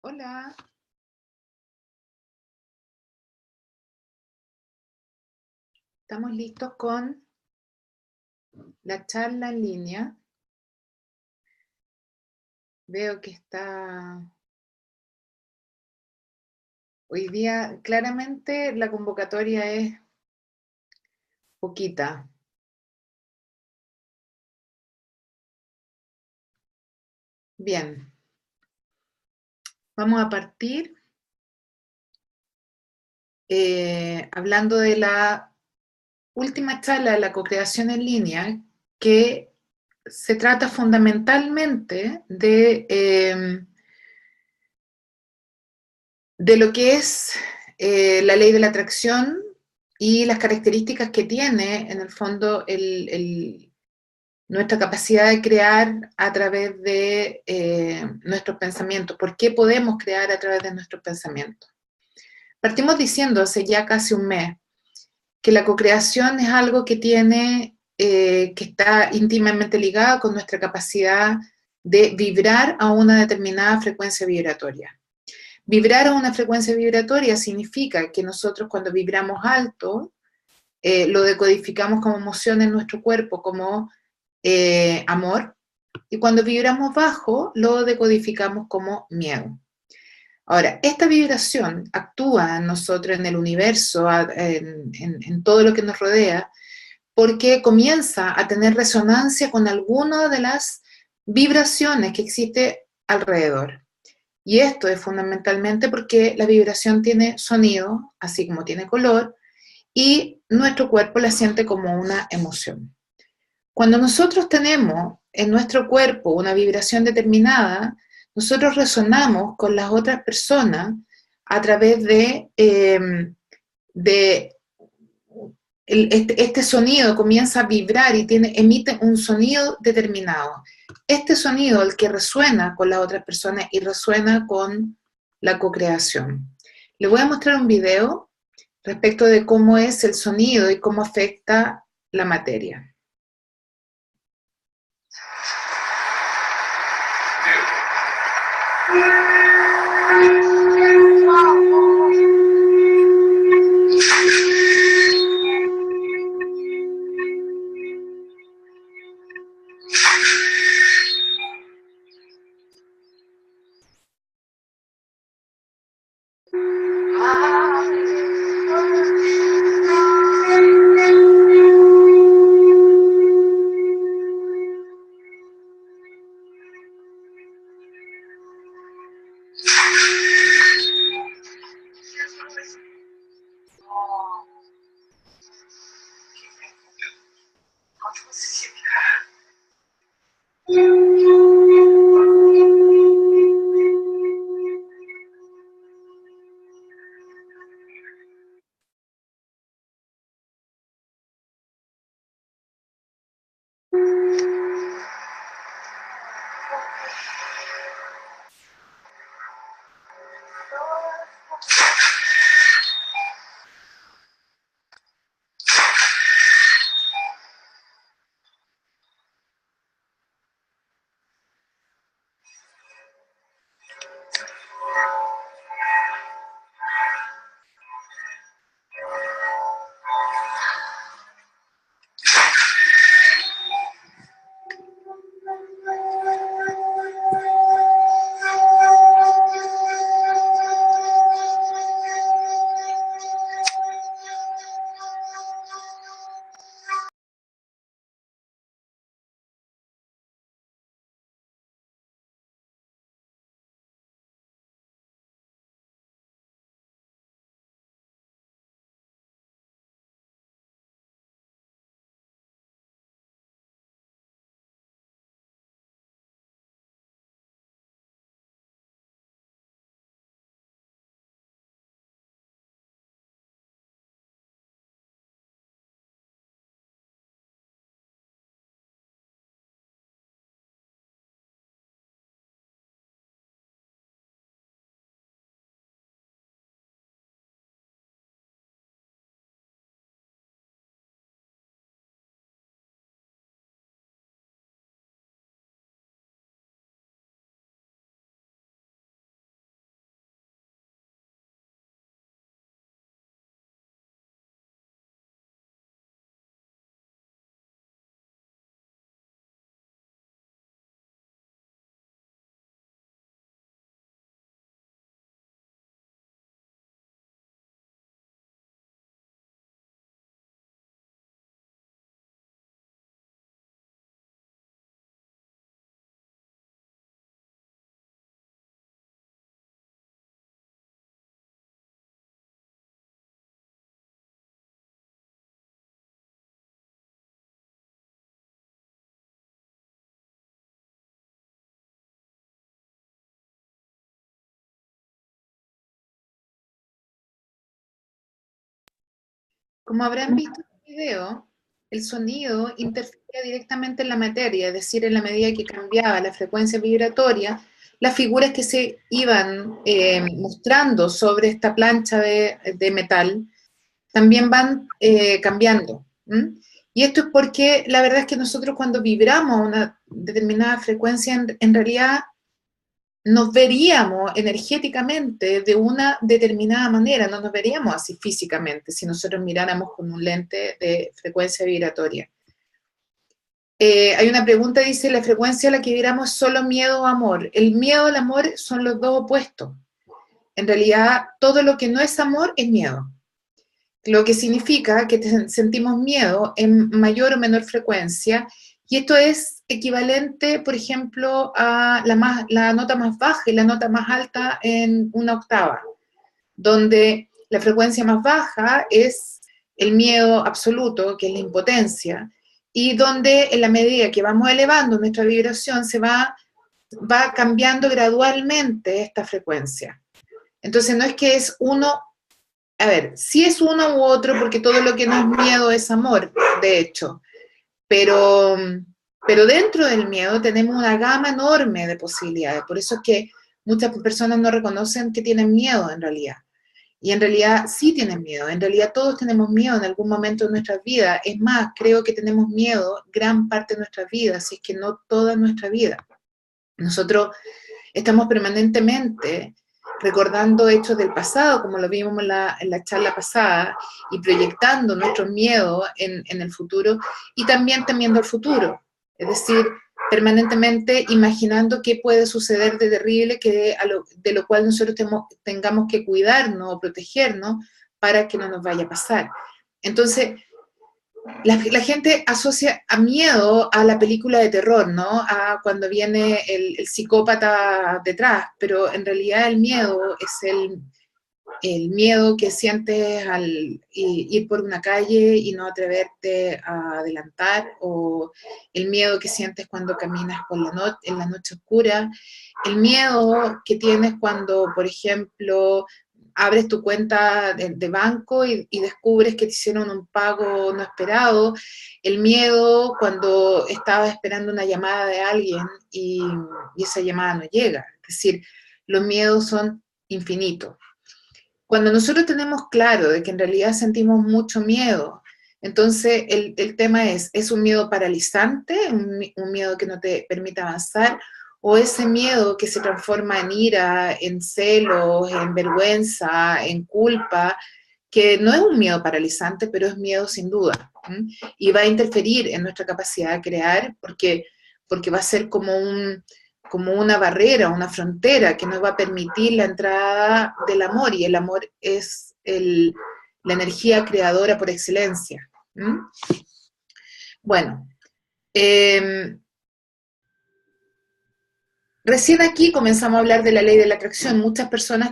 Hola, estamos listos con la charla en línea. Veo que está hoy día, claramente la convocatoria es poquita. Bien, vamos a partir hablando de la última charla de la co-creación en línea, que se trata fundamentalmente de lo que es la ley de la atracción y las características que tiene, en el fondo, nuestra capacidad de crear a través de nuestros pensamientos. ¿Por qué podemos crear a través de nuestros pensamientos? Partimos diciendo hace ya casi un mes que la co-creación es algo que que está íntimamente ligado con nuestra capacidad de vibrar a una determinada frecuencia vibratoria. Vibrar a una frecuencia vibratoria significa que nosotros cuando vibramos alto, lo decodificamos como emoción en nuestro cuerpo, como amor, y cuando vibramos bajo, lo decodificamos como miedo. Ahora, esta vibración actúa en nosotros, en el universo, en todo lo que nos rodea, porque comienza a tener resonancia con alguna de las vibraciones que existe alrededor. Y esto es fundamentalmente porque la vibración tiene sonido, así como tiene color, y nuestro cuerpo la siente como una emoción. Cuando nosotros tenemos en nuestro cuerpo una vibración determinada, nosotros resonamos con las otras personas a través de este sonido comienza a vibrar y emite un sonido determinado. Este sonido, el que resuena con las otras personas y resuena con la co-creación. Les voy a mostrar un video respecto de cómo es el sonido y cómo afecta la materia. Como habrán visto en el video, el sonido interfería directamente en la materia, es decir, en la medida que cambiaba la frecuencia vibratoria, las figuras que se iban mostrando sobre esta plancha de metal también van cambiando. ¿M? Y esto es porque la verdad es que nosotros cuando vibramos a una determinada frecuencia, en realidad nos veríamos energéticamente de una determinada manera, no nos veríamos así físicamente si nosotros miráramos con un lente de frecuencia vibratoria. Hay una pregunta, dice, ¿la frecuencia a la que vibramos es solo miedo o amor? El miedo y el amor son los dos opuestos. En realidad, todo lo que no es amor es miedo. Lo que significa que sentimos miedo en mayor o menor frecuencia, y esto es equivalente, por ejemplo, a la nota más baja y la nota más alta en una octava, donde la frecuencia más baja es el miedo absoluto, que es la impotencia, y donde en la medida que vamos elevando nuestra vibración va cambiando gradualmente esta frecuencia. Entonces no es que es uno, a ver, sí es uno u otro, porque todo lo que no es miedo es amor, de hecho, pero, pero dentro del miedo tenemos una gama enorme de posibilidades, por eso es que muchas personas no reconocen que tienen miedo en realidad. Y en realidad sí tienen miedo, en realidad todos tenemos miedo en algún momento de nuestras vidas. Es más, creo que tenemos miedo gran parte de nuestras vidas, si es que no toda nuestra vida. Nosotros estamos permanentemente recordando hechos del pasado, como lo vimos en la charla pasada, y proyectando nuestros miedos en el futuro, y también temiendo el futuro. Es decir, permanentemente imaginando qué puede suceder de terrible, de lo cual nosotros tengamos que cuidarnos o protegernos para que no nos vaya a pasar. Entonces, la gente asocia a miedo a la película de terror, ¿no? A cuando viene el psicópata detrás, pero en realidad el miedo es el miedo que sientes al ir por una calle y no atreverte a adelantar, o el miedo que sientes cuando caminas por en la noche oscura, el miedo que tienes cuando, por ejemplo, abres tu cuenta de banco y descubres que te hicieron un pago no esperado, el miedo cuando estabas esperando una llamada de alguien y esa llamada no llega. Es decir, los miedos son infinitos. Cuando nosotros tenemos claro de que en realidad sentimos mucho miedo, entonces el tema ¿es un miedo paralizante, un miedo que no te permite avanzar, o ese miedo que se transforma en ira, en celos, en vergüenza, en culpa, que no es un miedo paralizante, pero es miedo sin duda, ¿m? Y va a interferir en nuestra capacidad de crear, porque va a ser como una barrera, una frontera que nos va a permitir la entrada del amor, y el amor es la energía creadora por excelencia. ¿Mm? Bueno, eh, recién aquí comenzamos a hablar de la ley de la atracción. Muchas personas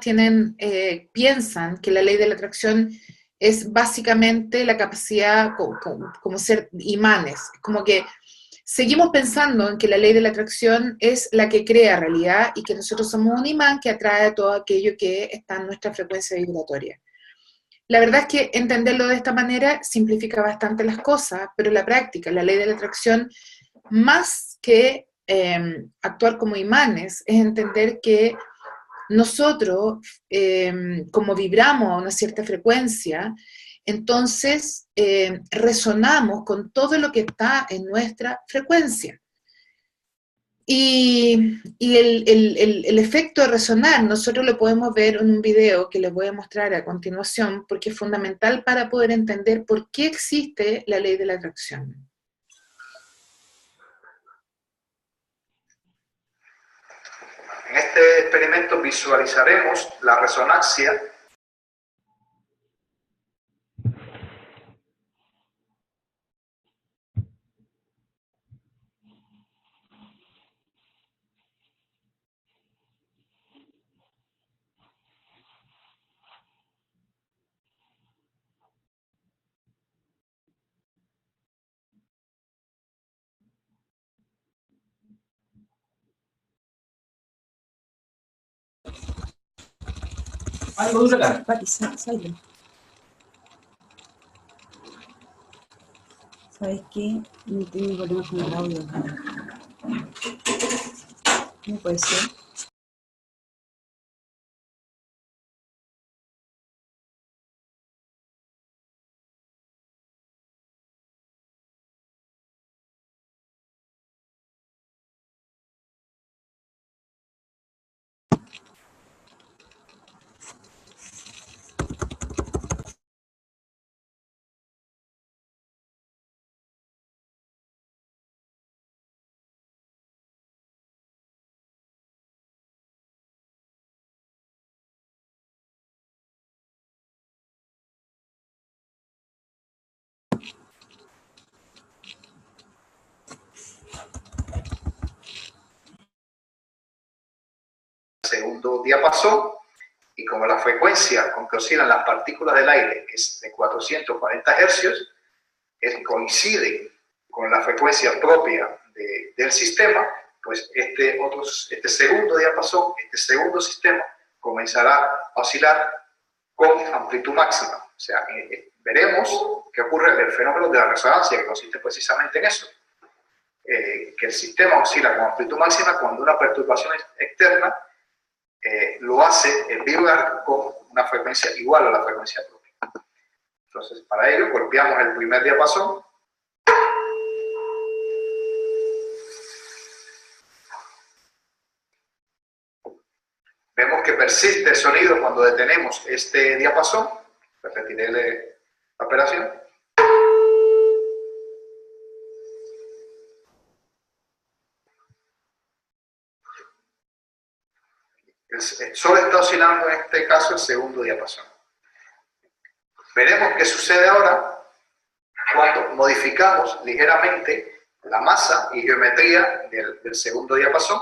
piensan que la ley de la atracción es básicamente la capacidad como ser imanes, como que seguimos pensando en que la ley de la atracción es la que crea realidad y que nosotros somos un imán que atrae todo aquello que está en nuestra frecuencia vibratoria. La verdad es que entenderlo de esta manera simplifica bastante las cosas, pero la práctica, la ley de la atracción, más que actuar como imanes, es entender que nosotros, como vibramos a una cierta frecuencia, entonces resonamos con todo lo que está en nuestra frecuencia. Y el efecto de resonar, nosotros lo podemos ver en un video que les voy a mostrar a continuación, porque es fundamental para poder entender por qué existe la ley de la atracción. En este experimento visualizaremos la resonancia algo dura acá. ¿Sabes qué? No tengo problemas con el audio acá. ¿Cómo puede ser? Segundo diapasón, y como la frecuencia con que oscilan las partículas del aire es de 440 hercios, coincide con la frecuencia propia del sistema, pues este segundo diapasón, este segundo sistema, comenzará a oscilar con amplitud máxima. O sea, veremos qué ocurre el fenómeno de la resonancia, que consiste precisamente en eso, que el sistema oscila con amplitud máxima cuando una perturbación externa lo hace vibrar con una frecuencia igual a la frecuencia propia. Entonces, para ello, golpeamos el primer diapasón. Vemos que persiste el sonido cuando detenemos este diapasón. Repetiré la operación. Solo está oscilando en este caso el segundo diapasón. Veremos qué sucede ahora cuando modificamos ligeramente la masa y geometría del segundo diapasón.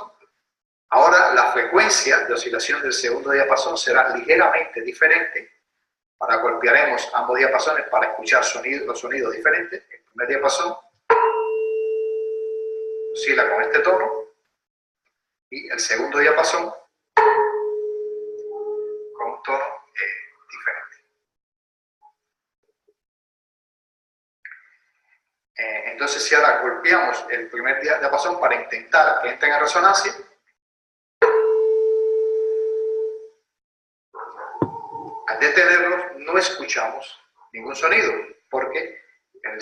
Ahora la frecuencia de oscilación del segundo diapasón será ligeramente diferente. Ahora golpearemos ambos diapasones para escuchar los sonidos diferentes. El primer diapasón oscila con este tono y el segundo diapasón con un tono diferente. Entonces, si ahora golpeamos el primer diapasón para intentar que entren en resonancia, al detenerlos no escuchamos ningún sonido, porque el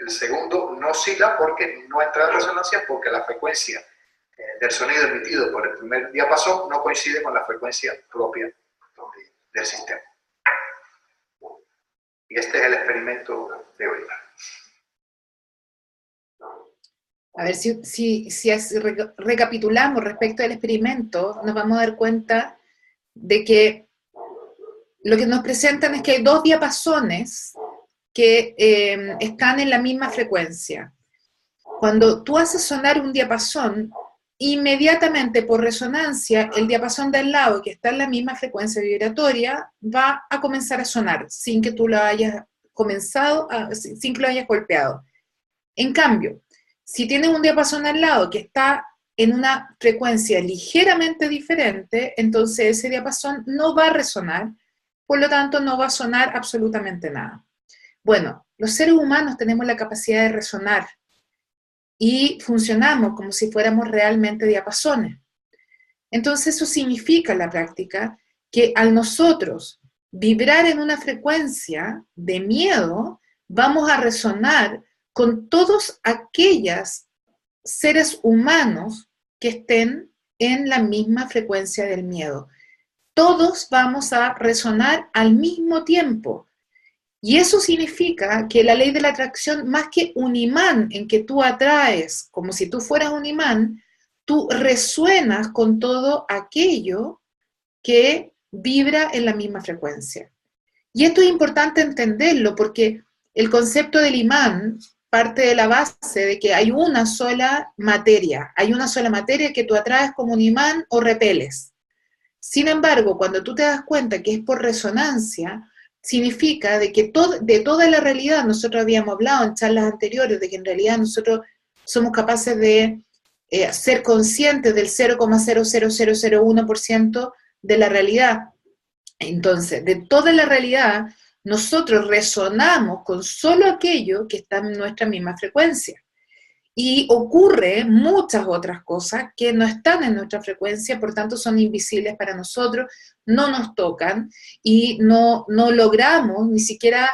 segundo no oscila porque no entra en resonancia, porque la frecuencia del sonido emitido por el primer diapasón no coincide con la frecuencia propia del sistema. Y este es el experimento de hoy. A ver, si recapitulamos respecto al experimento, nos vamos a dar cuenta de que lo que nos presentan es que hay dos diapasones que están en la misma frecuencia. Cuando tú haces sonar un diapasón, inmediatamente por resonancia, el diapasón del lado que está en la misma frecuencia vibratoria va a comenzar a sonar sin que tú lo hayas sin que lo hayas golpeado. En cambio, si tienes un diapasón al lado que está en una frecuencia ligeramente diferente, entonces ese diapasón no va a resonar, por lo tanto no va a sonar absolutamente nada. Bueno, los seres humanos tenemos la capacidad de resonar y funcionamos como si fuéramos realmente diapasones. Entonces eso significa en la práctica que al nosotros vibrar en una frecuencia de miedo, vamos a resonar con todos aquellos seres humanos que estén en la misma frecuencia del miedo. Todos vamos a resonar al mismo tiempo. Y eso significa que la ley de la atracción, más que un imán en que tú atraes, como si tú fueras un imán, tú resuenas con todo aquello que vibra en la misma frecuencia. Y esto es importante entenderlo porque el concepto del imán parte de la base de que hay una sola materia que tú atraes como un imán o repeles. Sin embargo, cuando tú te das cuenta que es por resonancia, significa de que de toda la realidad, nosotros habíamos hablado en charlas anteriores de que en realidad nosotros somos capaces de ser conscientes del 0,00001% de la realidad. Entonces, de toda la realidad nosotros resonamos con solo aquello que está en nuestra misma frecuencia. Y ocurre muchas otras cosas que no están en nuestra frecuencia, por tanto son invisibles para nosotros, no nos tocan y no logramos ni siquiera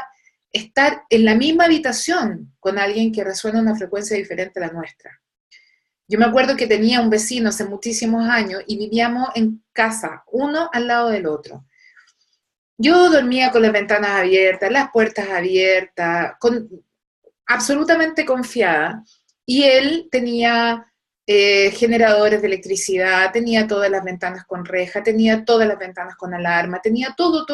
estar en la misma habitación con alguien que resuena una frecuencia diferente a la nuestra. Yo me acuerdo que tenía un vecino hace muchísimos años y vivíamos en casa, uno al lado del otro. Yo dormía con las ventanas abiertas, las puertas abiertas, absolutamente confiada. Y él tenía generadores de electricidad, tenía todas las ventanas con reja, tenía todas las ventanas con alarma, tenía todo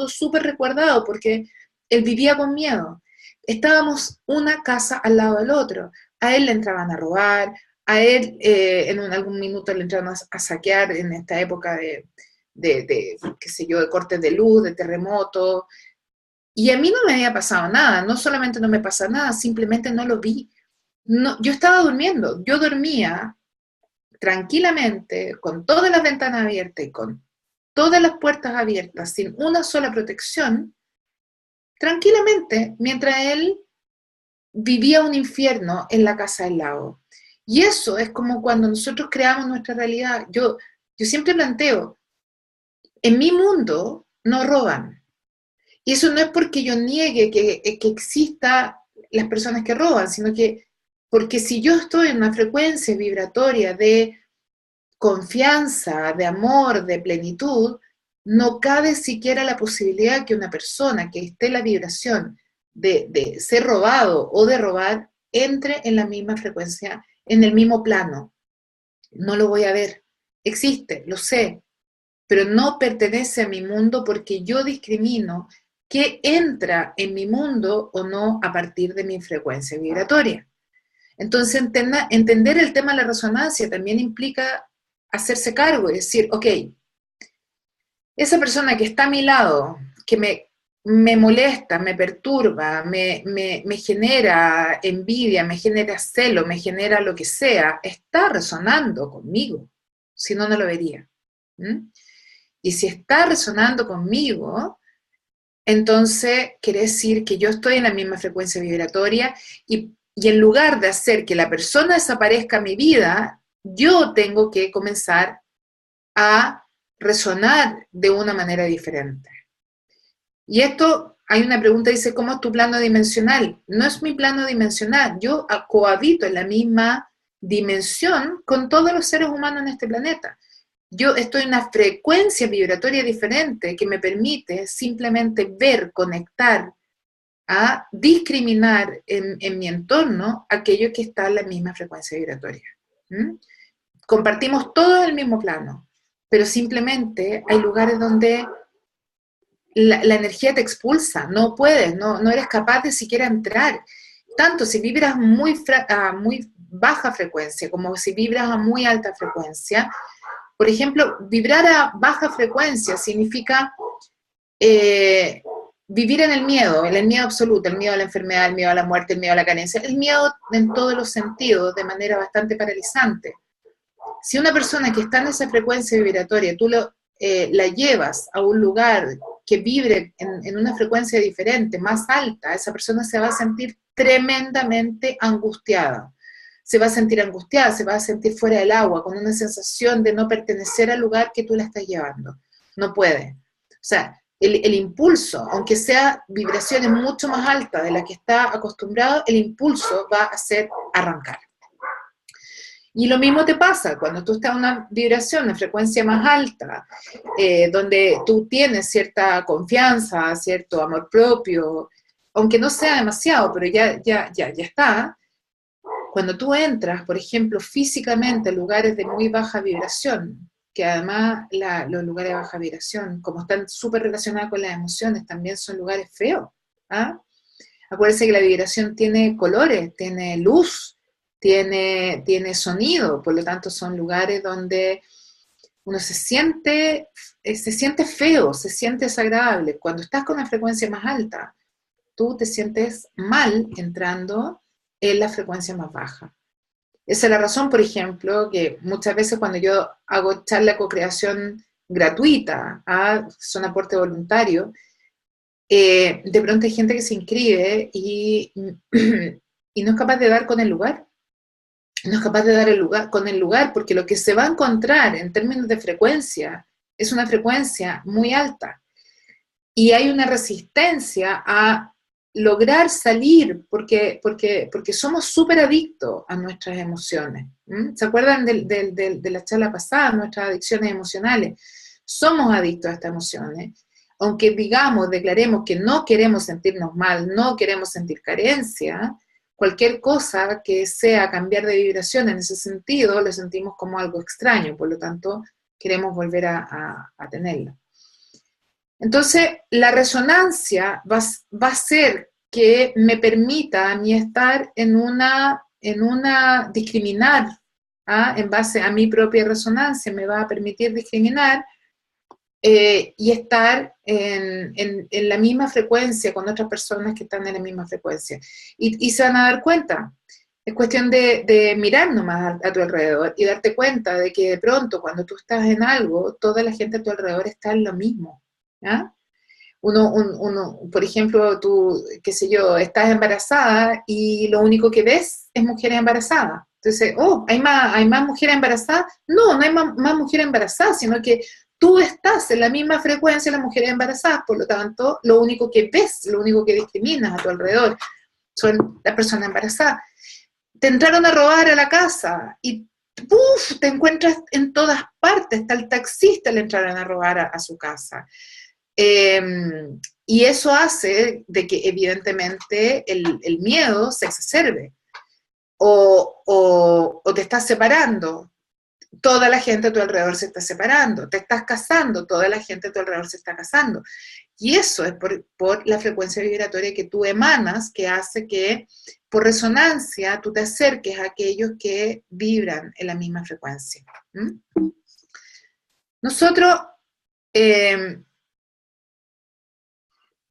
súper resguardado porque él vivía con miedo. Estábamos una casa al lado del otro. A él le entraban a robar, a él en algún minuto le entraban a saquear en esta época de qué sé yo, de cortes de luz, de terremotos. Y a mí no me había pasado nada, no solamente no me pasa nada, simplemente no lo vi. No, yo estaba durmiendo, yo dormía tranquilamente, con todas las ventanas abiertas y con todas las puertas abiertas, sin una sola protección, tranquilamente, mientras él vivía un infierno en la casa del lado. Y eso es como cuando nosotros creamos nuestra realidad. Yo siempre planteo, en mi mundo no roban. Y eso no es porque yo niegue que exista las personas que roban, sino que porque si yo estoy en una frecuencia vibratoria de confianza, de amor, de plenitud, no cabe siquiera la posibilidad que una persona que esté en la vibración de ser robado o de robar entre en la misma frecuencia, en el mismo plano. No lo voy a ver. Existe, lo sé, pero no pertenece a mi mundo porque yo discrimino qué entra en mi mundo o no a partir de mi frecuencia vibratoria. Entonces, entender el tema de la resonancia también implica hacerse cargo y decir, ok, esa persona que está a mi lado, que me molesta, me perturba, me genera envidia, me genera celo, me genera lo que sea, está resonando conmigo, si no, no lo vería. Y si está resonando conmigo, entonces quiere decir que yo estoy en la misma frecuencia vibratoria y en lugar de hacer que la persona desaparezca en mi vida, yo tengo que comenzar a resonar de una manera diferente. Y esto, hay una pregunta, dice, ¿cómo es tu plano dimensional? No es mi plano dimensional, yo cohabito en la misma dimensión con todos los seres humanos en este planeta. Yo estoy en una frecuencia vibratoria diferente que me permite simplemente ver, conectar, a discriminar en mi entorno aquello que está en la misma frecuencia vibratoria. Compartimos todo el mismo plano, pero simplemente hay lugares donde la energía te expulsa, no puedes, no eres capaz de siquiera entrar. Tanto si vibras a muy baja frecuencia como si vibras a muy alta frecuencia. Por ejemplo, vibrar a baja frecuencia significa vivir en el miedo absoluto, el miedo a la enfermedad, el miedo a la muerte, el miedo a la carencia, el miedo en todos los sentidos, de manera bastante paralizante. Si una persona que está en esa frecuencia vibratoria, tú la llevas a un lugar que vibre en una frecuencia diferente, más alta, esa persona se va a sentir tremendamente angustiada. Se va a sentir angustiada, se va a sentir fuera del agua, con una sensación de no pertenecer al lugar que tú la estás llevando. No puede. O sea, el impulso, aunque sea vibraciones mucho más altas de las que está acostumbrado, el impulso va a hacer arrancar. Y lo mismo te pasa cuando tú estás en una vibración, una frecuencia más alta, donde tú tienes cierta confianza, cierto amor propio, aunque no sea demasiado, pero ya está. Cuando tú entras, por ejemplo, físicamente a lugares de muy baja vibración, que además los lugares de baja vibración, como están súper relacionados con las emociones, también son lugares feos. Acuérdense que la vibración tiene colores, tiene luz, tiene sonido, por lo tanto son lugares donde uno se siente feo, se siente desagradable. Cuando estás con una frecuencia más alta, tú te sientes mal entrando en la frecuencia más baja. Esa es la razón, por ejemplo, que muchas veces cuando yo hago charla de co-creación gratuita, son aporte voluntario, de pronto hay gente que se inscribe y no es capaz de dar con el lugar. No es capaz de dar con el lugar, porque lo que se va a encontrar en términos de frecuencia es una frecuencia muy alta. Y hay una resistencia a lograr salir, porque somos súper adictos a nuestras emociones. ¿Se acuerdan de la charla pasada, nuestras adicciones emocionales? Somos adictos a estas emociones. Aunque digamos, declaremos que no queremos sentirnos mal, no queremos sentir carencia, cualquier cosa que sea cambiar de vibración en ese sentido, lo sentimos como algo extraño, por lo tanto, queremos volver a tenerlo. Entonces, la resonancia va a ser que me permita a mí estar en una discriminar, en base a mi propia resonancia, me va a permitir discriminar y estar en la misma frecuencia con otras personas que están en la misma frecuencia. Y se van a dar cuenta. Es cuestión de mirar nomás a tu alrededor y darte cuenta de que de pronto cuando tú estás en algo, toda la gente a tu alrededor está en lo mismo. ¿Ya? Por ejemplo, tú, qué sé yo, estás embarazada y lo único que ves es mujeres embarazadas. Entonces, ¿hay más mujeres embarazadas? No hay más mujeres embarazadas, sino que tú estás en la misma frecuencia de las mujeres embarazadas, por lo tanto, lo único que ves, lo único que discriminas a tu alrededor son las personas embarazadas. Te entraron a robar a la casa y ¡puf! Te encuentras en todas partes, está el taxista, le entraron a robar a su casa. Y eso hace de que evidentemente el miedo se exacerbe o te estás separando, toda la gente a tu alrededor se está separando, te estás casando, toda la gente a tu alrededor se está casando. Y eso es por la frecuencia vibratoria que tú emanas, que hace que por resonancia tú te acerques a aquellos que vibran en la misma frecuencia. Nosotros,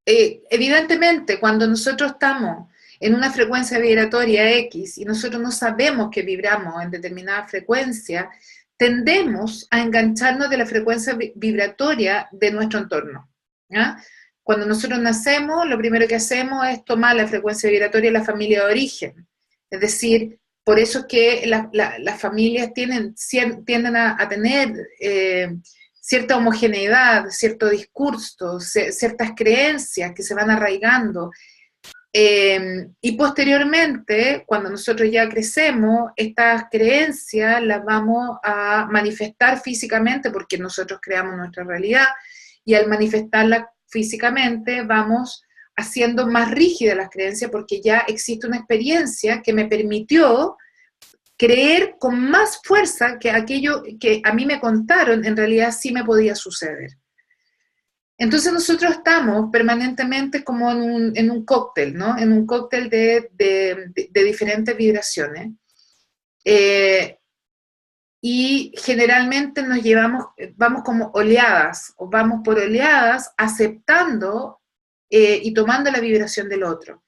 evidentemente, cuando nosotros estamos en una frecuencia vibratoria X y nosotros no sabemos que vibramos en determinada frecuencia, tendemos a engancharnos de la frecuencia vibratoria de nuestro entorno. ¿Ya? Cuando nosotros nacemos, lo primero que hacemos es tomar la frecuencia vibratoria de la familia de origen. Es decir, por eso es que las familias tienden a tener cierta homogeneidad, cierto discurso, ciertas creencias que se van arraigando. Y posteriormente, cuando nosotros ya crecemos, estas creencias las vamos a manifestar físicamente porque nosotros creamos nuestra realidad y al manifestarlas físicamente vamos haciendo más rígidas las creencias porque ya existe una experiencia que me permitió creer con más fuerza que aquello que a mí me contaron en realidad sí me podía suceder. Entonces nosotros estamos permanentemente como en un cóctel, ¿no? En un cóctel de diferentes vibraciones. Y generalmente vamos como oleadas, o vamos por oleadas aceptando y tomando la vibración del otro.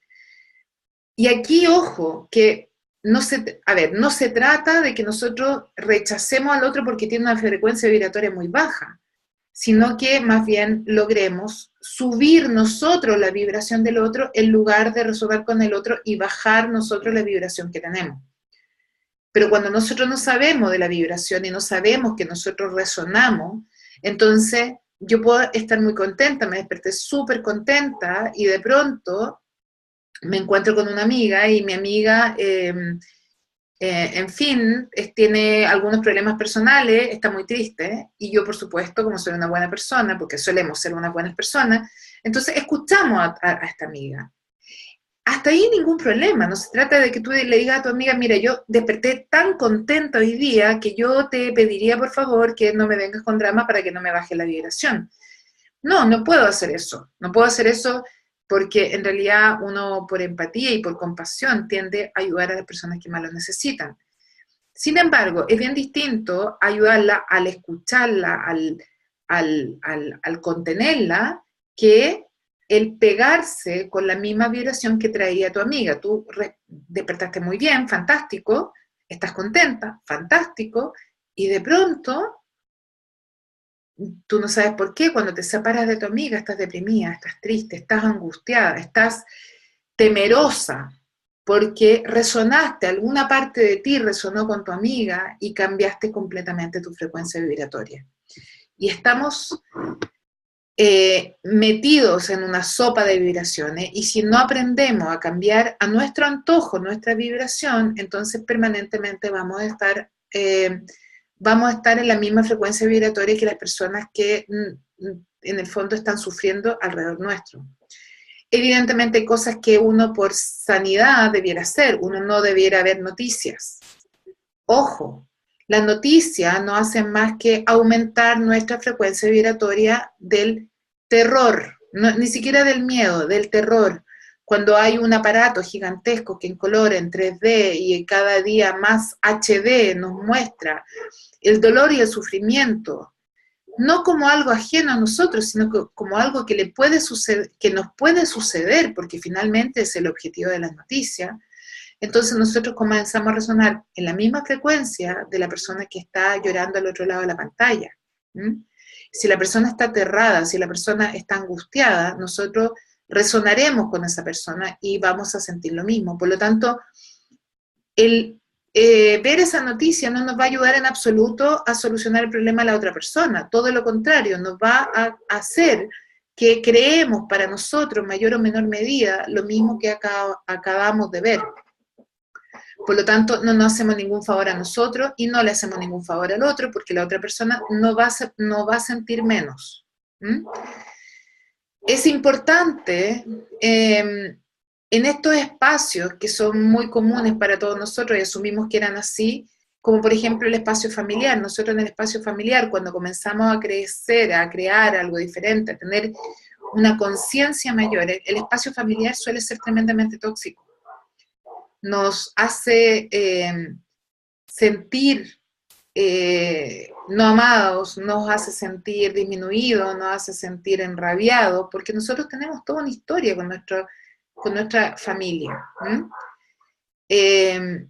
Y aquí, ojo, que no se trata de que nosotros rechacemos al otro porque tiene una frecuencia vibratoria muy baja, sino que más bien logremos subir nosotros la vibración del otro en lugar de resonar con el otro y bajar nosotros la vibración que tenemos. Pero cuando nosotros no sabemos de la vibración y no sabemos que nosotros resonamos, entonces yo puedo estar muy contenta, me desperté súper contenta y de pronto me encuentro con una amiga y mi amiga, en fin, tiene algunos problemas personales, está muy triste, y yo, por supuesto, como soy una buena persona, porque solemos ser unas buenas personas, entonces escuchamos a esta amiga. Hasta ahí ningún problema, no se trata de que tú le digas a tu amiga, mira, yo desperté tan contenta hoy día que yo te pediría, por favor, que no me vengas con drama para que no me baje la vibración. No puedo hacer eso, no puedo hacer eso porque en realidad uno por empatía y por compasión tiende a ayudar a las personas que más lo necesitan. Sin embargo, es bien distinto ayudarla al escucharla, al contenerla, que el pegarse con la misma vibración que traía tu amiga. Tú despertaste muy bien, fantástico, estás contenta, fantástico, y de pronto tú no sabes por qué, cuando te separas de tu amiga estás deprimida, estás triste, estás angustiada, estás temerosa, porque resonaste, alguna parte de ti resonó con tu amiga y cambiaste completamente tu frecuencia vibratoria. Y estamos metidos en una sopa de vibraciones, y si no aprendemos a cambiar a nuestro antojo nuestra vibración, entonces permanentemente vamos a estar en la misma frecuencia vibratoria que las personas que en el fondo están sufriendo alrededor nuestro. Evidentemente hay cosas que uno por sanidad debiera hacer, uno no debiera ver noticias. Ojo, las noticias no hacen más que aumentar nuestra frecuencia vibratoria del terror, no, ni siquiera del miedo, del terror. Cuando hay un aparato gigantesco que en color, en 3D y cada día más HD nos muestra el dolor y el sufrimiento, no como algo ajeno a nosotros, sino como algo que le puede suceder, que nos puede suceder, porque finalmente es el objetivo de las noticias. Entonces nosotros comenzamos a resonar en la misma frecuencia de la persona que está llorando al otro lado de la pantalla. Si la persona está aterrada, si la persona está angustiada, nosotros resonaremos con esa persona y vamos a sentir lo mismo. Por lo tanto, el ver esa noticia no nos va a ayudar en absoluto a solucionar el problema de la otra persona. Todo lo contrario, nos va a hacer que creemos para nosotros, en mayor o menor medida, lo mismo que acabamos de ver. Por lo tanto, no nos hacemos ningún favor a nosotros y no le hacemos ningún favor al otro, porque la otra persona no va a sentir menos. Es importante en estos espacios que son muy comunes para todos nosotros y asumimos que eran así, como por ejemplo el espacio familiar. Nosotros en el espacio familiar, cuando comenzamos a crecer, a crear algo diferente, a tener una conciencia mayor, el espacio familiar suele ser tremendamente tóxico. Nos hace sentir no amados, nos hace sentir disminuidos, nos hace sentir enrabiados, porque nosotros tenemos toda una historia con nuestra familia. El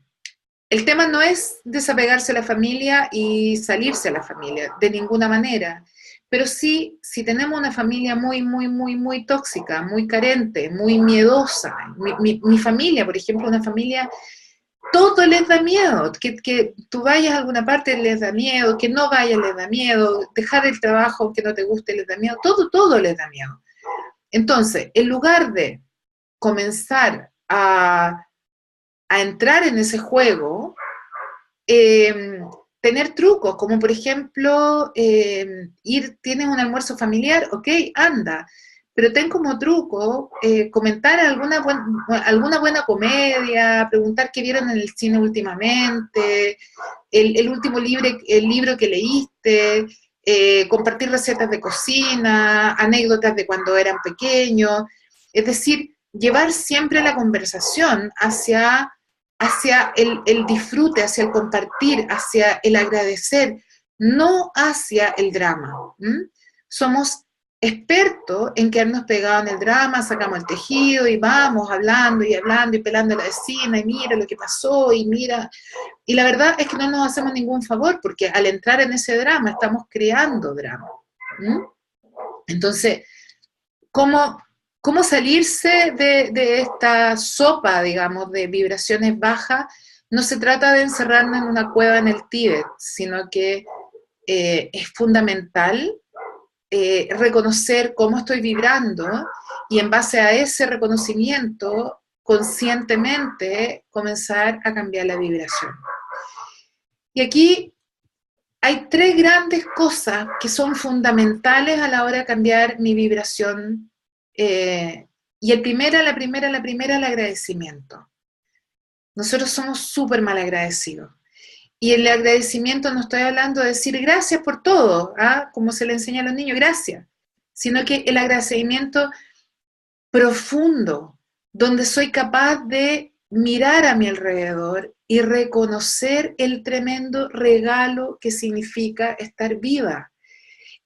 tema no es desapegarse de la familia y salirse de la familia, de ninguna manera, pero sí, si tenemos una familia muy, muy, muy, muy tóxica, muy carente, muy miedosa, mi familia, por ejemplo, una familia, todo les da miedo, que tú vayas a alguna parte les da miedo, que no vayas les da miedo, dejar el trabajo aunque no te guste les da miedo, todo les da miedo. Entonces, en lugar de comenzar a entrar en ese juego, tener trucos, como por ejemplo, tienes un almuerzo familiar, ok, anda, pero ten como truco comentar alguna buena comedia, preguntar qué vieron en el cine últimamente, el último libro que leíste, compartir recetas de cocina, anécdotas de cuando eran pequeños, es decir, llevar siempre la conversación hacia el disfrute, hacia el compartir, hacia el agradecer, no hacia el drama. Somos expertos en quedarnos pegados en el drama, sacamos el tejido y vamos hablando y pelando a la vecina y mira lo que pasó y mira. Y la verdad es que no nos hacemos ningún favor porque al entrar en ese drama estamos creando drama. Entonces, ¿cómo salirse de esta sopa, digamos, de vibraciones bajas? No se trata de encerrarnos en una cueva en el Tíbet, sino que es fundamental reconocer cómo estoy vibrando y en base a ese reconocimiento, conscientemente comenzar a cambiar la vibración. Y aquí hay 3 grandes cosas que son fundamentales a la hora de cambiar mi vibración. Y la primera, el agradecimiento. Nosotros somos súper mal agradecidos. Y el agradecimiento no estoy hablando de decir gracias por todo, como se le enseña a los niños, gracias, sino que el agradecimiento profundo, donde soy capaz de mirar a mi alrededor y reconocer el tremendo regalo que significa estar viva.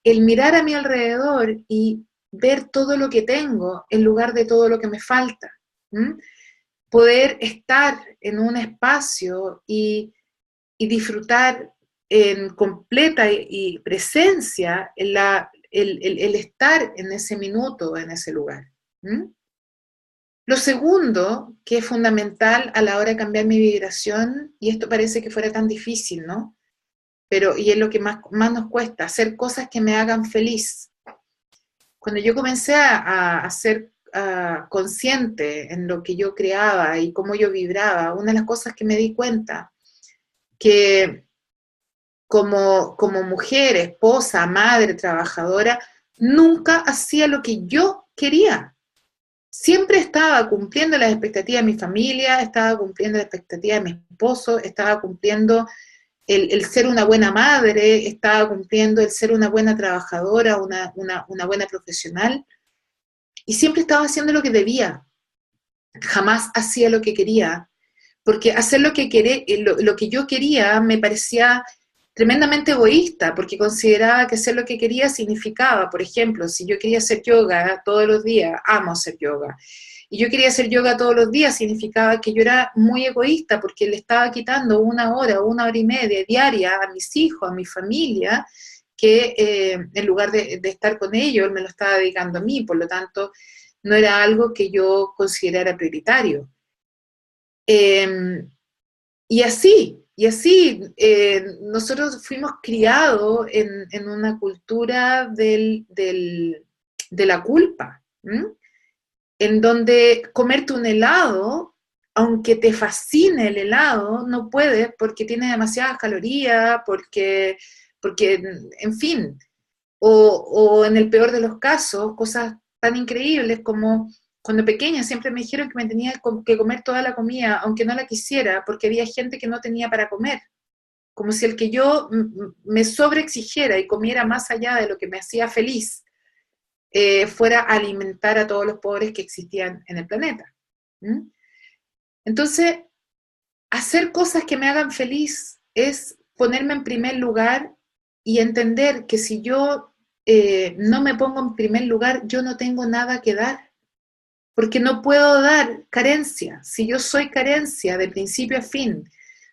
El mirar a mi alrededor y ver todo lo que tengo en lugar de todo lo que me falta. Poder estar en un espacio y disfrutar en completa y presencia el estar en ese minuto, en ese lugar. ¿Mm? Lo segundo, que es fundamental a la hora de cambiar mi vibración, y esto parece que fuera tan difícil, ¿no? Pero, y es lo que más nos cuesta, hacer cosas que me hagan feliz. Cuando yo comencé a ser consciente en lo que yo creaba y cómo yo vibraba, una de las cosas que me di cuenta, que como mujer, esposa, madre, trabajadora, nunca hacía lo que yo quería. Siempre estaba cumpliendo las expectativas de mi familia, estaba cumpliendo las expectativas de mi esposo, estaba cumpliendo el ser una buena madre, estaba cumpliendo el ser una buena trabajadora, una buena profesional, y siempre estaba haciendo lo que debía, jamás hacía lo que quería, porque hacer lo que yo quería me parecía tremendamente egoísta, porque consideraba que hacer lo que quería significaba, por ejemplo, si yo quería hacer yoga todos los días, amo hacer yoga, y yo quería hacer yoga todos los días, significaba que yo era muy egoísta, porque le estaba quitando 1 hora y media diaria a mis hijos, a mi familia, que en lugar de estar con ellos, me lo estaba dedicando a mí, por lo tanto, no era algo que yo considerara prioritario. Nosotros fuimos criados en una cultura de la culpa, ¿m? En donde comerte un helado, aunque te fascine el helado, no puedes porque tiene demasiadas calorías, porque en fin, o en el peor de los casos, cosas tan increíbles como cuando pequeña siempre me dijeron que me tenía que comer toda la comida, aunque no la quisiera, porque había gente que no tenía para comer. Como si el que yo me sobreexigiera y comiera más allá de lo que me hacía feliz, fuera a alimentar a todos los pobres que existían en el planeta. ¿Mm? Entonces, hacer cosas que me hagan feliz es ponerme en primer lugar y entender que si yo no me pongo en primer lugar, yo no tengo nada que dar, porque no puedo dar carencia. Si yo soy carencia de principio a fin,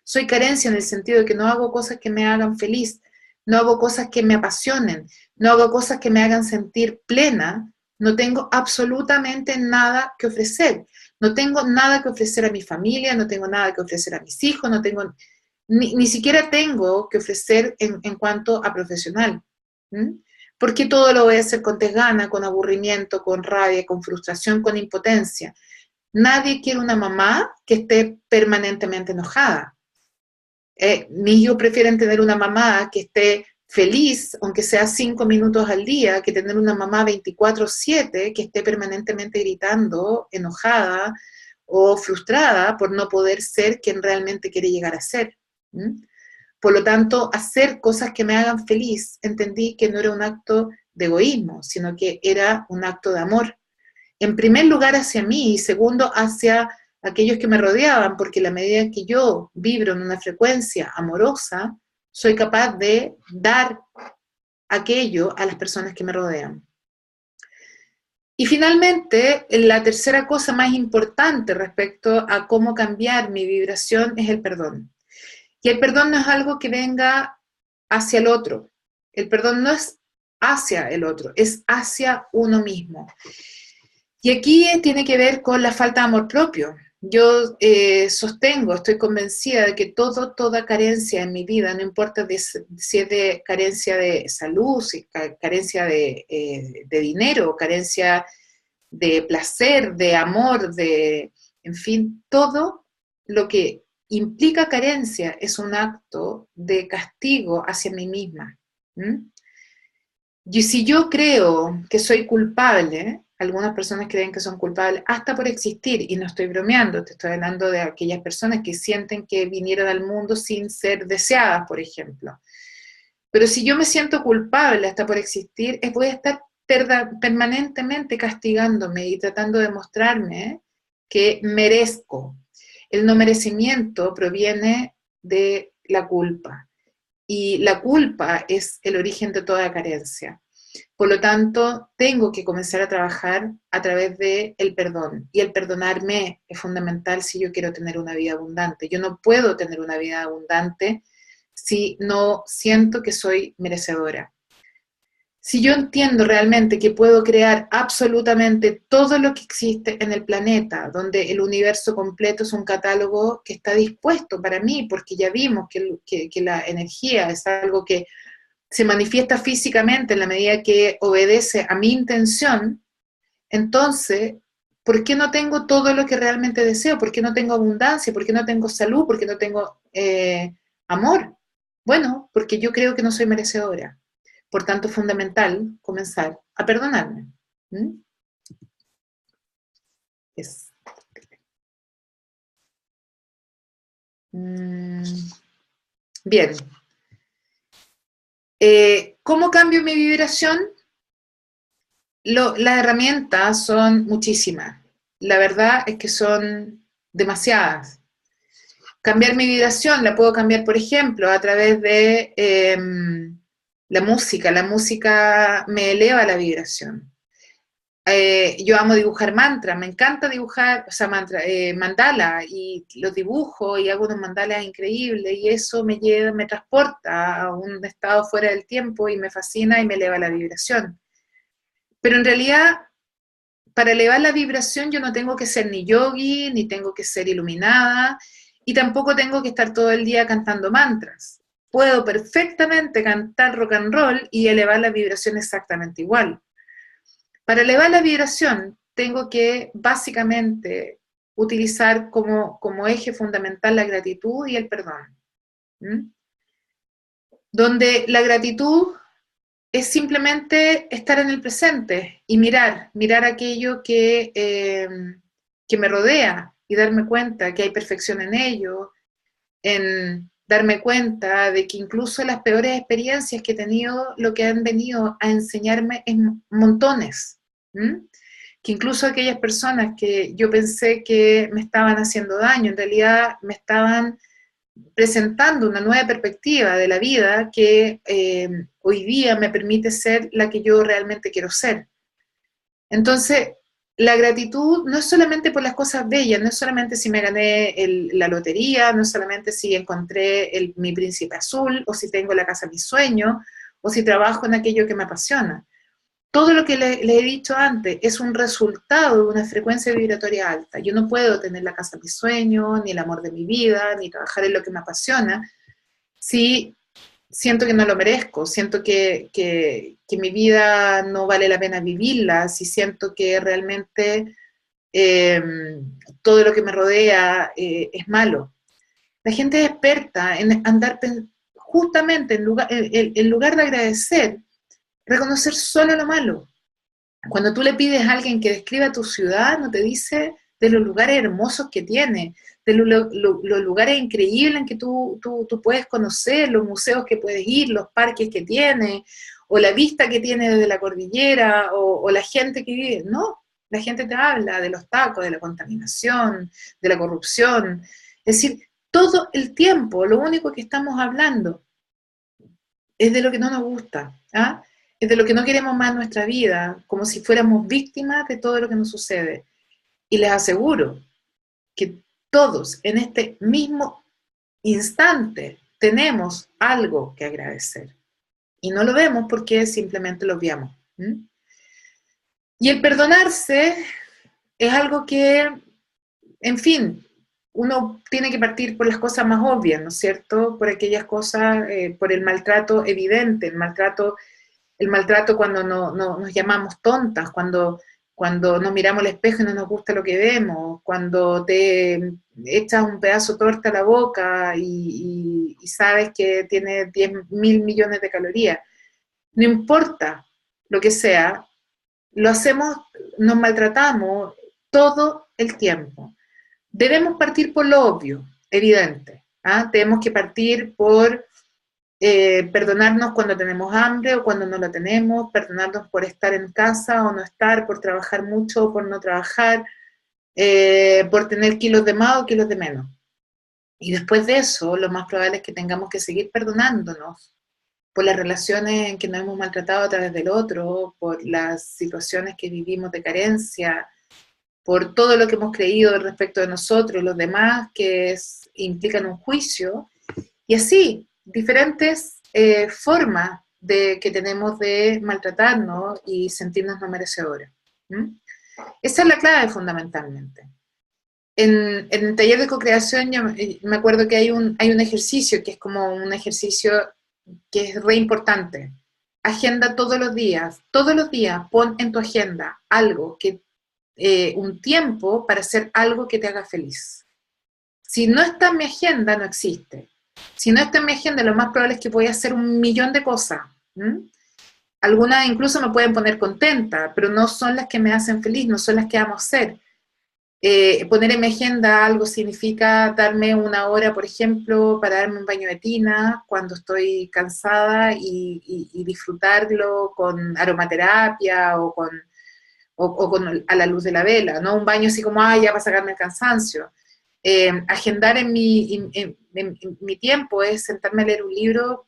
soy carencia en el sentido de que no hago cosas que me hagan feliz, no hago cosas que me apasionen, no hago cosas que me hagan sentir plena, no tengo absolutamente nada que ofrecer. No tengo nada que ofrecer a mi familia, no tengo nada que ofrecer a mis hijos, no tengo, ni siquiera tengo que ofrecer en cuanto a profesional. ¿Mm? Porque todo lo voy a hacer con desgana, con aburrimiento, con rabia, con frustración, con impotencia. Nadie quiere una mamá que esté permanentemente enojada. Mis hijos prefieren tener una mamá que esté feliz, aunque sea 5 minutos al día, que tener una mamá 24/7 que esté permanentemente gritando, enojada o frustrada por no poder ser quien realmente quiere llegar a ser. ¿Mm? Por lo tanto, hacer cosas que me hagan feliz, entendí que no era un acto de egoísmo, sino que era un acto de amor. En primer lugar hacia mí y segundo hacia aquellos que me rodeaban, porque a la medida que yo vibro en una frecuencia amorosa, soy capaz de dar aquello a las personas que me rodean. Y finalmente, la tercera cosa más importante respecto a cómo cambiar mi vibración es el perdón. Y el perdón no es algo que venga hacia el otro. El perdón no es hacia el otro, es hacia uno mismo. Y aquí tiene que ver con la falta de amor propio. Yo sostengo, estoy convencida de que toda carencia en mi vida, no importa si es de carencia de salud, si carencia de dinero, carencia de placer, de amor, en fin, todo lo que implica carencia es un acto de castigo hacia mí misma. ¿Mm? Y si yo creo que soy culpable, algunas personas creen que son culpables hasta por existir, y no estoy bromeando, te estoy hablando de aquellas personas que sienten que vinieron al mundo sin ser deseadas, por ejemplo. Pero si yo me siento culpable hasta por existir, voy a estar permanentemente castigándome y tratando de mostrarme que merezco. El no merecimiento proviene de la culpa. Y la culpa es el origen de toda carencia. Por lo tanto, tengo que comenzar a trabajar a través del perdón. Y el perdonarme es fundamental si yo quiero tener una vida abundante. Yo no puedo tener una vida abundante si no siento que soy merecedora. Si yo entiendo realmente que puedo crear absolutamente todo lo que existe en el planeta, donde el universo completo es un catálogo que está dispuesto para mí, porque ya vimos que la energía es algo que se manifiesta físicamente en la medida que obedece a mi intención, entonces, ¿por qué no tengo todo lo que realmente deseo? ¿Por qué no tengo abundancia? ¿Por qué no tengo salud? ¿Por qué no tengo amor? Bueno, porque yo creo que no soy merecedora. Por tanto, es fundamental comenzar a perdonarme. ¿Mm? Es. Bien. ¿Cómo cambio mi vibración? Las herramientas son muchísimas. La verdad es que son demasiadas. Cambiar mi vibración la puedo cambiar, por ejemplo, a través de la música. La música me eleva la vibración. Yo amo dibujar mantras, me encanta dibujar, o sea, mandala, y los dibujo y hago unos mandalas increíbles, y eso me lleva, me transporta a un estado fuera del tiempo y me fascina y me eleva la vibración. Pero en realidad, para elevar la vibración yo no tengo que ser ni yogi, ni tengo que ser iluminada, y tampoco tengo que estar todo el día cantando mantras. Puedo perfectamente cantar rock and roll y elevar la vibración exactamente igual. Para elevar la vibración tengo que básicamente utilizar como eje fundamental la gratitud y el perdón. ¿Mm? Donde la gratitud es simplemente estar en el presente y mirar aquello que me rodea y darme cuenta que hay perfección en ello, en darme cuenta de que incluso las peores experiencias que he tenido, lo que han venido a enseñarme es montones. ¿Mm? Que incluso aquellas personas que yo pensé que me estaban haciendo daño, en realidad me estaban presentando una nueva perspectiva de la vida que hoy día me permite ser la que yo realmente quiero ser. Entonces, la gratitud no es solamente por las cosas bellas, no es solamente si me gané la lotería, no es solamente si encontré mi príncipe azul, o si tengo la casa de mis sueños, o si trabajo en aquello que me apasiona. Todo lo que le he dicho antes es un resultado de una frecuencia vibratoria alta. Yo no puedo tener la casa de mis sueños, ni el amor de mi vida, ni trabajar en lo que me apasiona, si siento que no lo merezco, siento que mi vida no vale la pena vivirla, si siento que realmente todo lo que me rodea es malo. La gente es experta en andar justamente en lugar de agradecer, reconocer solo lo malo. Cuando tú le pides a alguien que describa tu ciudad, no te dice de los lugares hermosos que tiene, de los lugares increíbles en que tú puedes conocer, los museos que puedes ir, los parques que tiene, o la vista que tiene desde la cordillera, o la gente que vive. No, la gente te habla de los tacos, de la contaminación, de la corrupción. Es decir, todo el tiempo, lo único que estamos hablando es de lo que no nos gusta, ¿ah? Es de lo que no queremos más en nuestra vida, como si fuéramos víctimas de todo lo que nos sucede. Y les aseguro que todos en este mismo instante tenemos algo que agradecer. Y no lo vemos porque simplemente lo obviamos. ¿Mm? Y el perdonarse es algo que, en fin, uno tiene que partir por las cosas más obvias, ¿no es cierto? Por aquellas cosas, por el maltrato evidente, el maltrato cuando nos llamamos tontas, cuando nos miramos al espejo y no nos gusta lo que vemos, cuando te echas un pedazo de torta a la boca y sabes que tiene 10.000 millones de calorías. No importa lo que sea, lo hacemos, nos maltratamos todo el tiempo. Debemos partir por lo obvio, evidente. ¿Ah? Tenemos que partir por perdonarnos cuando tenemos hambre o cuando no la tenemos, perdonarnos por estar en casa o no estar, por trabajar mucho o por no trabajar, por tener kilos de más o kilos de menos. Y después de eso, lo más probable es que tengamos que seguir perdonándonos por las relaciones en que nos hemos maltratado a través del otro, por las situaciones que vivimos de carencia, por todo lo que hemos creído respecto de nosotros y los demás, que implican un juicio, y así diferentes formas que tenemos de maltratarnos y sentirnos no merecedores. ¿Mm? Esa es la clave fundamentalmente. En el taller de co-creación yo me acuerdo que hay un ejercicio que es como un ejercicio que es re importante. Agenda todos los días, pon en tu agenda algo, un tiempo para hacer algo que te haga feliz. Si no está en mi agenda, no existe. Si no está en mi agenda, lo más probable es que voy a hacer 1.000.000 de cosas. Algunas incluso me pueden poner contenta, pero no son las que me hacen feliz, no son las que amo hacer. Poner en mi agenda algo significa darme 1 hora, por ejemplo, para darme un baño de tina cuando estoy cansada y disfrutarlo con aromaterapia o a la luz de la vela, no un baño así como, ya para sacarme el cansancio. Agendar en mi tiempo es sentarme a leer un libro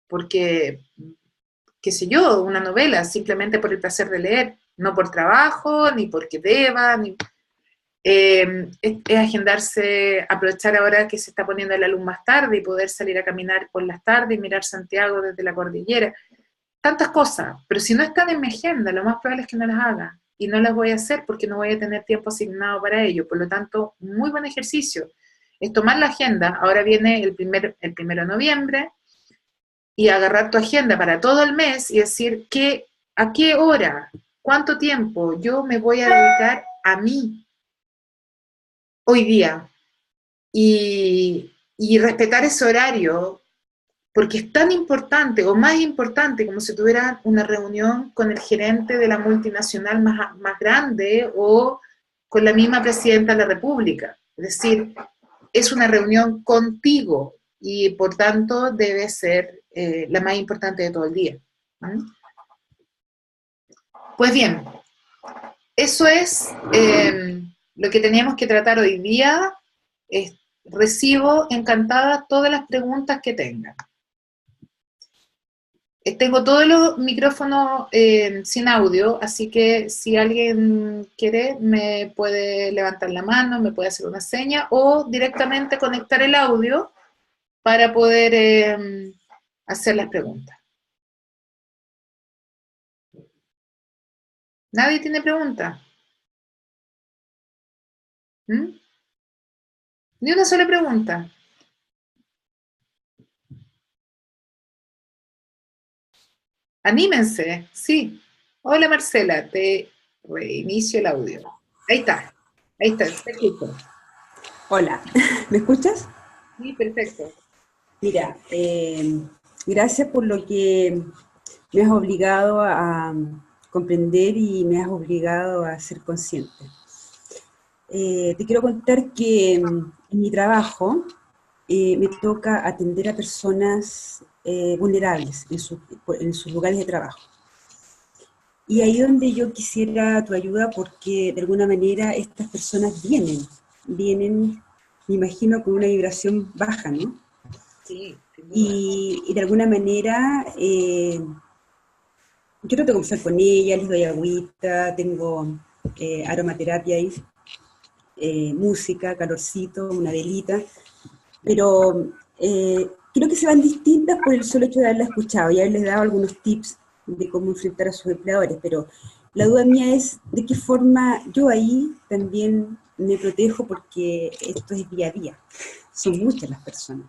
porque, qué sé yo, una novela, simplemente por el placer de leer, no por trabajo, ni porque deba, es agendarse, aprovechar ahora que se está poniendo la luz más tarde y poder salir a caminar por las tardes y mirar Santiago desde la cordillera. Tantas cosas, pero si no están en mi agenda, lo más probable es que no las haga. Y no las voy a hacer porque no voy a tener tiempo asignado para ello. Por lo tanto, muy buen ejercicio. Es tomar la agenda, ahora viene el 1 de noviembre, y agarrar tu agenda para todo el mes y decir a qué hora, cuánto tiempo yo me voy a dedicar a mí hoy día. Y respetar ese horario, porque es tan importante, o más importante, como si tuviera una reunión con el gerente de la multinacional más grande o con la misma presidenta de la República. Es decir, es una reunión contigo y por tanto debe ser la más importante de todo el día. Pues bien, eso es lo que teníamos que tratar hoy día. Recibo encantada todas las preguntas que tengan. Tengo todos los micrófonos sin audio, así que si alguien quiere me puede levantar la mano, me puede hacer una seña o directamente conectar el audio para poder hacer las preguntas. ¿Nadie tiene pregunta? Ni una sola pregunta. Anímense, sí. Hola Marcela, te reinicio el audio. Ahí está, te escucho. Hola, ¿me escuchas? Sí, perfecto. Mira, gracias por lo que me has obligado a comprender y me has obligado a ser consciente. Te quiero contar que en mi trabajo me toca atender a personas vulnerables en sus lugares de trabajo. Y ahí donde yo quisiera tu ayuda porque de alguna manera estas personas vienen, me imagino, con una vibración baja, ¿no? Sí. Y de alguna manera yo trato de conversar con ellas, les doy agüita, tengo aromaterapia ahí, música, calorcito, una velita, pero creo que se van distintas por el solo hecho de haberla escuchado y haberles dado algunos tips de cómo enfrentar a sus empleadores, pero la duda mía es de qué forma yo ahí también me protejo porque esto es día a día, son muchas las personas.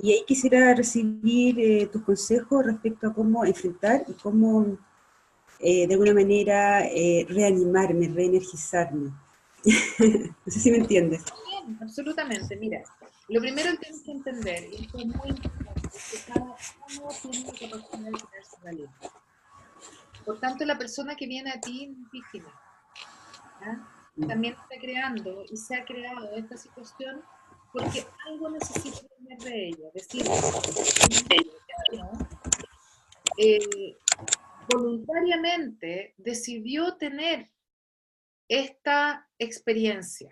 Y ahí quisiera recibir tus consejos respecto a cómo enfrentar y cómo de alguna manera reanimarme, reenergizarme. No sé si me entiendes. Bien, absolutamente. Mira, lo primero que tienes que entender, y esto es muy importante, es que cada uno tiene la capacidad de crear su realidad. Por tanto, la persona que viene a ti no es víctima. También está creando y se ha creado esta situación porque algo necesita tener de ella. Es decir, voluntariamente decidió tener esta experiencia.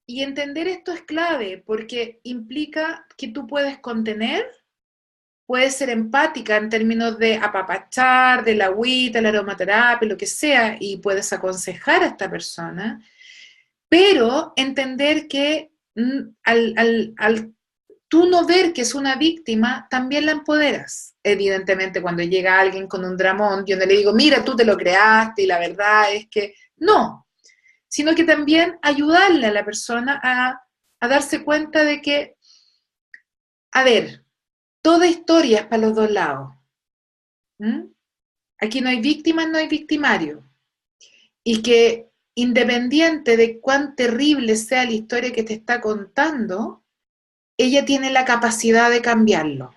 Y entender esto es clave porque implica que tú puedes contener, puedes ser empática en términos de apapachar, de la agüita, la aromaterapia, lo que sea, y puedes aconsejar a esta persona, pero entender que al tú no ver que es una víctima, también la empoderas. Evidentemente, cuando llega alguien con un dramón, yo no le digo, mira, tú te lo creaste y la verdad es que no, sino que también ayudarle a la persona a darse cuenta de que, a ver, toda historia es para los dos lados. ¿Mm? Aquí no hay víctimas, no hay victimario. Y que independiente de cuán terrible sea la historia que te está contando, ella tiene la capacidad de cambiarlo.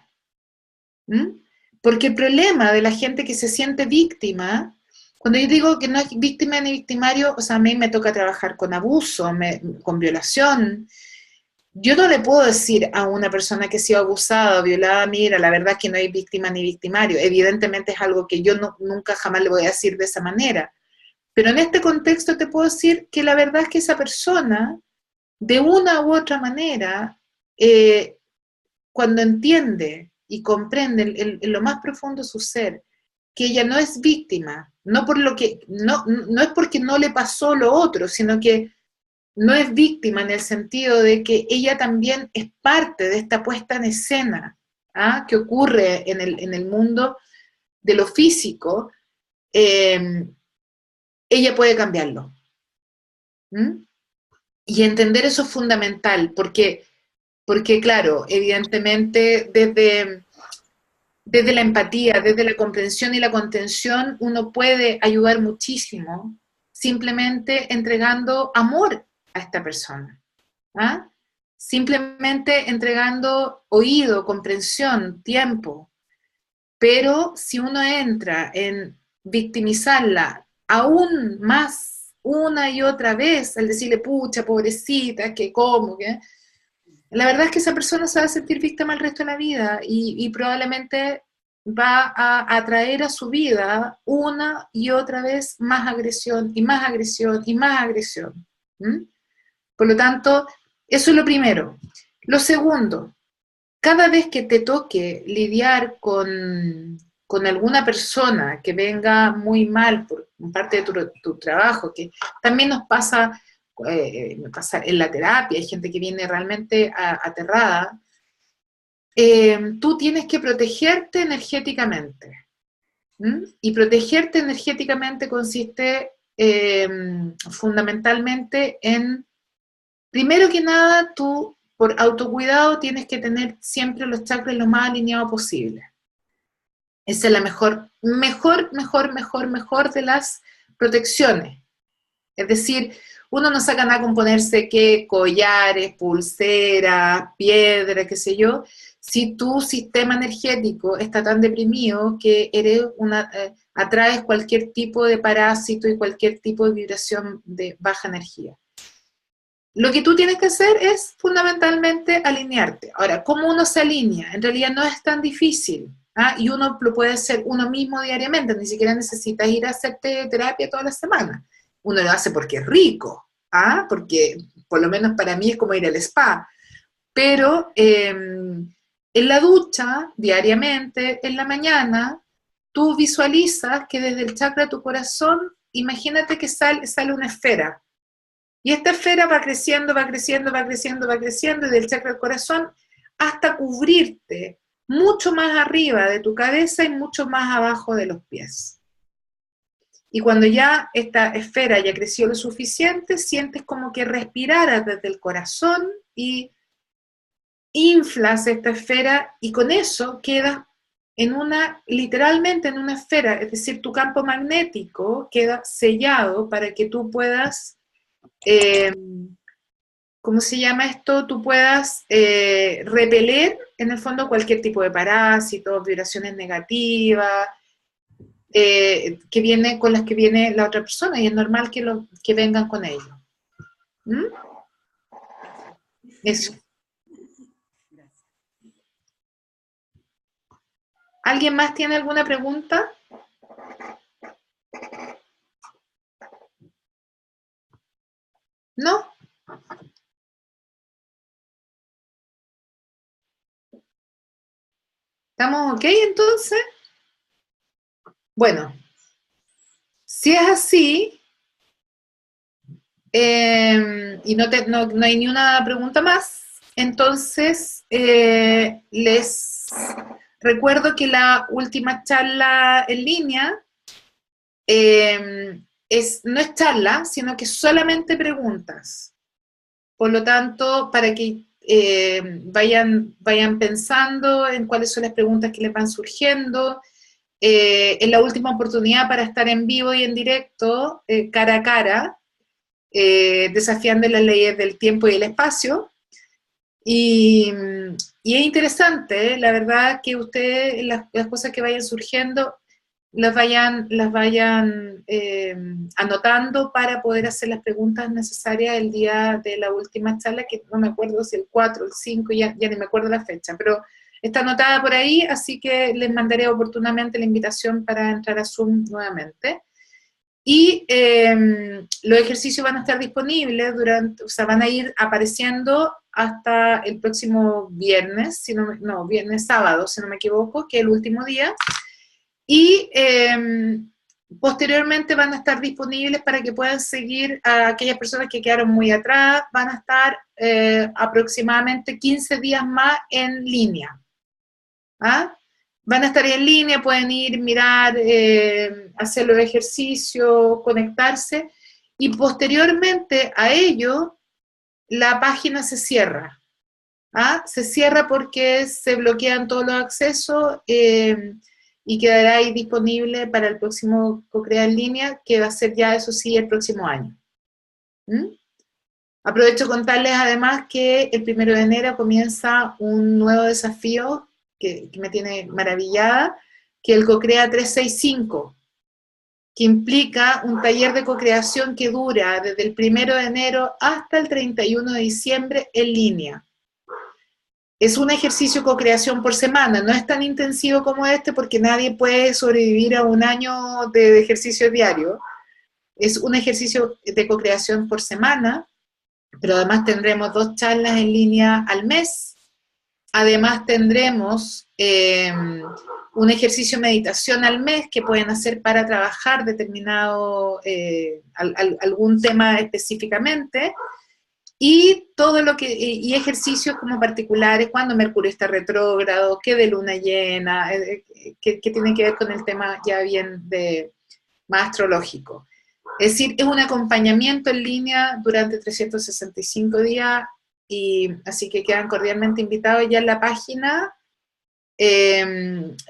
¿Mm? Porque el problema de la gente que se siente víctima, cuando yo digo que no es víctima ni victimario, o sea, a mí me toca trabajar con abuso, con violación. Yo no le puedo decir a una persona que ha sido abusada o violada, mira, la verdad es que no hay víctima ni victimario. Evidentemente es algo que yo nunca jamás le voy a decir de esa manera. Pero en este contexto te puedo decir que la verdad es que esa persona, de una u otra manera, cuando entiende y comprende en lo más profundo de su ser, que ella no es víctima, no, no es porque no le pasó lo otro, sino que no es víctima en el sentido de que ella también es parte de esta puesta en escena, ¿ah?, que ocurre en el mundo de lo físico, ella puede cambiarlo. ¿Mm? Y entender eso es fundamental, porque claro, evidentemente desde la empatía, desde la comprensión y la contención, uno puede ayudar muchísimo simplemente entregando amor a esta persona. ¿Ah? Simplemente entregando oído, comprensión, tiempo. Pero si uno entra en victimizarla aún más una y otra vez, al decirle, pucha, pobrecita, que cómo, que... La verdad es que esa persona se va a sentir víctima el resto de la vida y probablemente va a atraer a su vida una y otra vez más agresión y más agresión y más agresión. ¿Mm? Por lo tanto, eso es lo primero. Lo segundo, cada vez que te toque lidiar con alguna persona que venga muy mal por parte de tu trabajo, que también nos pasa, me pasa en la terapia, hay gente que viene realmente aterrada, tú tienes que protegerte energéticamente. ¿Mm? Y protegerte energéticamente consiste fundamentalmente en, primero que nada, tú por autocuidado tienes que tener siempre los chakras lo más alineados posible. Esa es la mejor de las protecciones. Es decir, uno no saca nada con ponerse que collares, pulseras, piedras, qué sé yo, si tu sistema energético está tan deprimido que atraes cualquier tipo de parásito y cualquier tipo de vibración de baja energía. Lo que tú tienes que hacer es fundamentalmente alinearte. Ahora, ¿cómo uno se alinea? En realidad no es tan difícil, ¿ah? Y uno lo puede hacer uno mismo diariamente, ni siquiera necesitas ir a hacerte terapia toda la semana. Uno lo hace porque es rico, ¿ah? Porque por lo menos para mí es como ir al spa. Pero en la ducha, diariamente, en la mañana, tú visualizas que desde el chakra de tu corazón, imagínate que sale una esfera. Y esta esfera va creciendo, va creciendo, va creciendo, va creciendo, y del chakra del corazón hasta cubrirte mucho más arriba de tu cabeza y mucho más abajo de los pies. Y cuando ya esta esfera ya creció lo suficiente, sientes como que respiraras desde el corazón y inflas esta esfera y con eso quedas literalmente en una esfera, es decir, tu campo magnético queda sellado para que tú puedas ¿cómo se llama esto? Tú puedas repeler en el fondo cualquier tipo de parásitos, vibraciones negativas, con las que viene la otra persona, y es normal que vengan con ellos. ¿Mm? Eso. ¿Alguien más tiene alguna pregunta? ¿No? ¿Estamos ok entonces? Bueno, si es así, y no hay ni una pregunta más, entonces les recuerdo que la última charla en línea no es charla, sino que solamente preguntas. Por lo tanto, para que vayan pensando en cuáles son las preguntas que les van surgiendo. Es la última oportunidad para estar en vivo y en directo, cara a cara, desafiando las leyes del tiempo y el espacio. Y es interesante, la verdad, que ustedes, las cosas que vayan surgiendo, las vayan anotando para poder hacer las preguntas necesarias el día de la última charla, que no me acuerdo si el 4, el 5, ya ni me acuerdo la fecha, pero está anotada por ahí, así que les mandaré oportunamente la invitación para entrar a Zoom nuevamente. Y los ejercicios van a estar disponibles o sea, van a ir apareciendo hasta el próximo viernes, sábado, si no me equivoco, que es el último día. Y posteriormente van a estar disponibles para que puedan seguir a aquellas personas que quedaron muy atrás. Van a estar aproximadamente 15 días más en línea. ¿Ah? Van a estar en línea, pueden ir, mirar, hacer los ejercicios, conectarse, y posteriormente a ello, la página se cierra. ¿Ah? Se cierra porque se bloquean todos los accesos y quedará ahí disponible para el próximo Co-Crea en línea, que va a ser ya, eso sí, el próximo año. Aprovecho contarles además que el 1 de enero comienza un nuevo desafío que me tiene maravillada, que es el Co-Crea 365, que implica un taller de co-creación que dura desde el 1 de enero hasta el 31 de diciembre en línea. Es un ejercicio de co-creación por semana, no es tan intensivo como este porque nadie puede sobrevivir a un año de ejercicio diario. Es un ejercicio de co-creación por semana, pero además tendremos 2 charlas en línea al mes. Además tendremos un ejercicio de meditación al mes que pueden hacer para trabajar determinado, algún tema específicamente, y todo lo que, y ejercicios como particulares cuando Mercurio está retrógrado, que de luna llena, que tiene que ver con el tema ya bien más astrológico. Es decir, es un acompañamiento en línea durante 365 días, y así que quedan cordialmente invitados. Ya en la página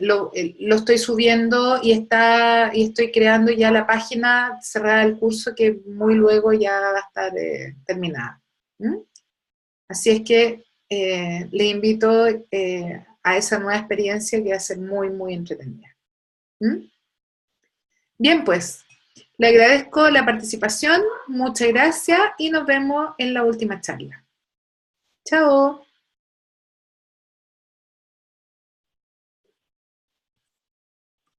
lo estoy subiendo y estoy creando ya la página cerrada del curso, que muy luego ya va a estar terminada. Así es que les invito a esa nueva experiencia que va a ser muy, muy entretenida. Bien, pues, le agradezco la participación, muchas gracias y nos vemos en la última charla. Chao.